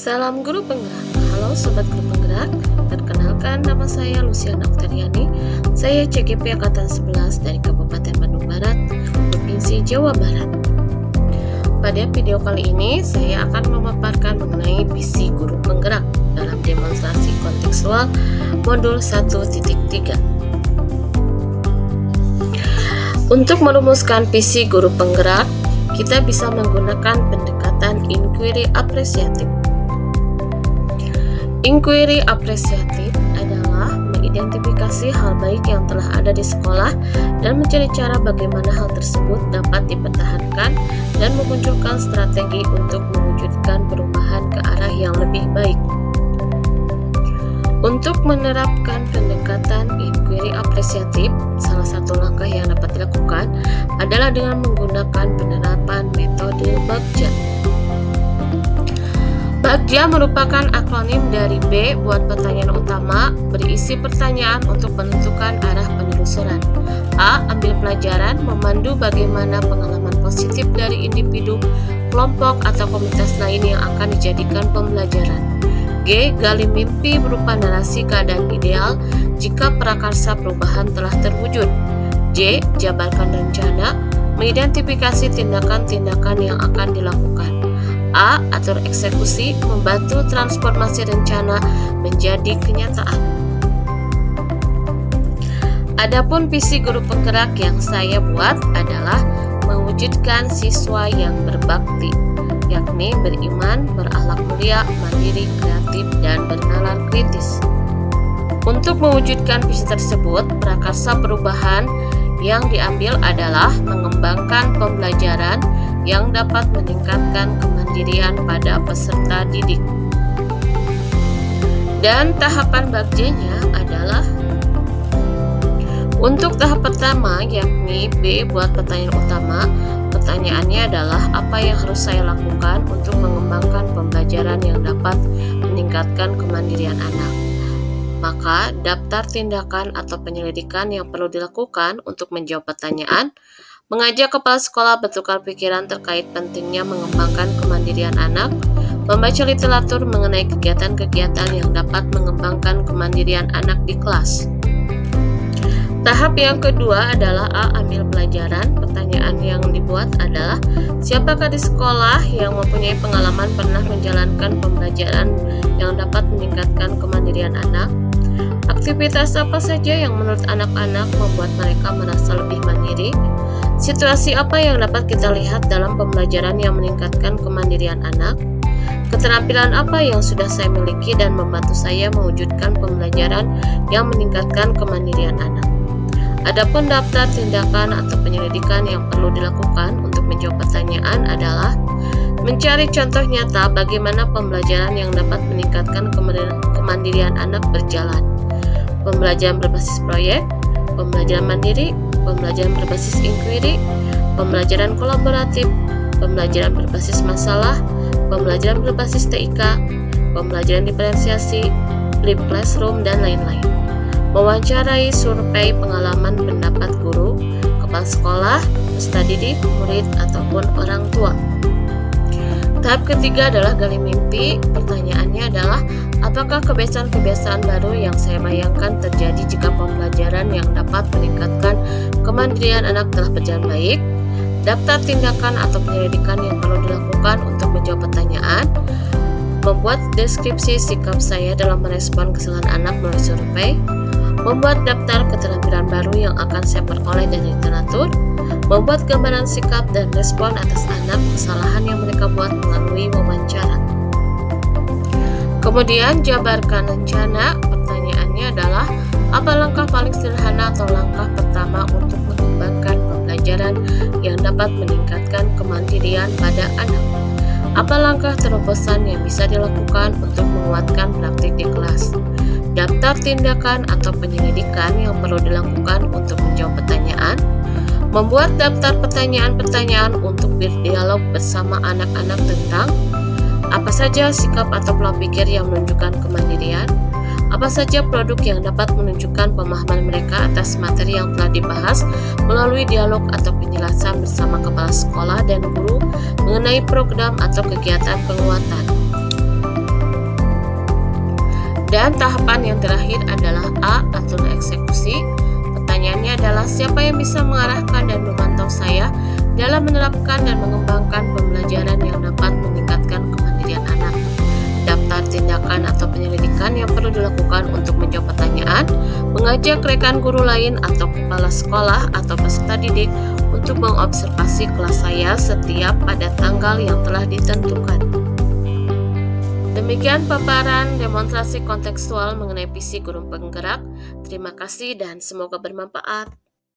Salam Guru Penggerak. Halo Sobat Guru Penggerak, perkenalkan nama saya Luciana Oktariani. Saya CGP Angkatan 11 dari Kabupaten Bandung Barat, Provinsi Jawa Barat. Pada video kali ini, saya akan memaparkan mengenai visi Guru Penggerak dalam demonstrasi kontekstual modul 1.3. Untuk merumuskan visi Guru Penggerak, kita bisa menggunakan pendekatan inquiry apresiatif. Inquiry apresiatif adalah mengidentifikasi hal baik yang telah ada di sekolah dan mencari cara bagaimana hal tersebut dapat dipertahankan dan memunculkan strategi untuk mewujudkan perubahan ke arah yang lebih baik. Untuk menerapkan pendekatan inquiry apresiatif, salah satu langkah yang dapat dilakukan adalah dengan menggunakan penerapan metode Bagja. Bagja merupakan akronim dari B buat pertanyaan utama, berisi pertanyaan untuk menentukan arah penelusuran. A. Ambil pelajaran, memandu bagaimana pengalaman positif dari individu, kelompok, atau komunitas lain yang akan dijadikan pembelajaran. G. Gali mimpi berupa narasi keadaan ideal jika prakarsa perubahan telah terwujud. J. Jabarkan rencana, mengidentifikasi tindakan-tindakan yang akan dilakukan. A. Atur eksekusi, membantu transformasi rencana menjadi kenyataan. Adapun visi Guru Penggerak yang saya buat adalah mewujudkan siswa yang berbakti, yakni beriman, berakhlak mulia, mandiri, kreatif, dan bernalar kritis. Untuk mewujudkan visi tersebut, prakarsa perubahan yang diambil adalah mengembangkan pembelajaran yang dapat meningkatkan kemandirian pada peserta didik. Dan tahapan Bagjanya adalah untuk tahap pertama, yakni B buat pertanyaan utama. Pertanyaannya adalah apa yang harus saya lakukan untuk mengembangkan pembelajaran yang dapat meningkatkan kemandirian anak. Maka daftar tindakan atau penyelidikan yang perlu dilakukan untuk menjawab pertanyaan, mengajak kepala sekolah bertukar pikiran terkait pentingnya mengembangkan kemandirian anak, membaca literatur mengenai kegiatan-kegiatan yang dapat mengembangkan kemandirian anak di kelas. Tahap yang kedua adalah A. Ambil pelajaran. Pertanyaan yang dibuat adalah siapakah di sekolah yang mempunyai pengalaman pernah menjalankan pembelajaran yang dapat meningkatkan kemandirian anak? Aktivitas apa saja yang menurut anak-anak membuat mereka merasa lebih mandiri? Situasi apa yang dapat kita lihat dalam pembelajaran yang meningkatkan kemandirian anak? Keterampilan apa yang sudah saya miliki dan membantu saya mewujudkan pembelajaran yang meningkatkan kemandirian anak? Adapun daftar tindakan atau penyelidikan yang perlu dilakukan untuk menjawab pertanyaan adalah mencari contoh nyata bagaimana pembelajaran yang dapat meningkatkan kemandirian anak berjalan. Pembelajaran berbasis proyek, pembelajaran mandiri, pembelajaran berbasis inquiry, pembelajaran kolaboratif, pembelajaran berbasis masalah, pembelajaran berbasis TIK, pembelajaran diferensiasi, flip classroom, dan lain-lain. Mewawancarai survei pengalaman pendapat guru, kepala sekolah, peserta didik, murid, ataupun orang tua. Tahap ketiga adalah gali mimpi. Pertanyaannya adalah apakah kebiasaan-kebiasaan baru yang saya bayangkan terjadi jika pembelajaran yang dapat meningkatkan kemandirian anak telah berjalan baik? Daftar tindakan atau penyelidikan yang perlu dilakukan untuk menjawab pertanyaan. Membuat deskripsi sikap saya dalam merespon kesalahan anak melalui survei. Membuat daftar keterampilan baru yang akan saya peroleh dari literatur. Membuat gambaran sikap dan respon atas anak kesalahan yang mereka buat melalui wawancara. Kemudian jabarkan rencana. Pertanyaannya adalah apa langkah paling sederhana atau langkah pertama untuk mengembangkan pembelajaran yang dapat meningkatkan kemandirian pada anak? Apa langkah terobosan yang bisa dilakukan untuk menguatkan praktik di kelas? Daftar tindakan atau penyelidikan yang perlu dilakukan untuk menjawab pertanyaan. Membuat daftar pertanyaan-pertanyaan untuk berdialog bersama anak-anak tentang apa saja sikap atau pola pikir yang menunjukkan kemandirian, apa saja produk yang dapat menunjukkan pemahaman mereka atas materi yang telah dibahas melalui dialog atau penjelasan bersama kepala sekolah dan guru mengenai program atau kegiatan penguatan. Dan tahapan yang terakhir adalah A. Atur eksekusi. Pertanyaannya adalah siapa yang bisa mengarahkan dan memantau saya dalam menerapkan dan mengembangkan pembelajaran yang dapat meningkatkan kemandirian anak. Daftar tindakan atau penyelidikan yang perlu dilakukan untuk menjawab pertanyaan, mengajak rekan guru lain atau kepala sekolah atau peserta didik untuk mengobservasi kelas saya setiap pada tanggal yang telah ditentukan. Demikian paparan demonstrasi kontekstual mengenai visi guru penggerak. Terima kasih dan semoga bermanfaat.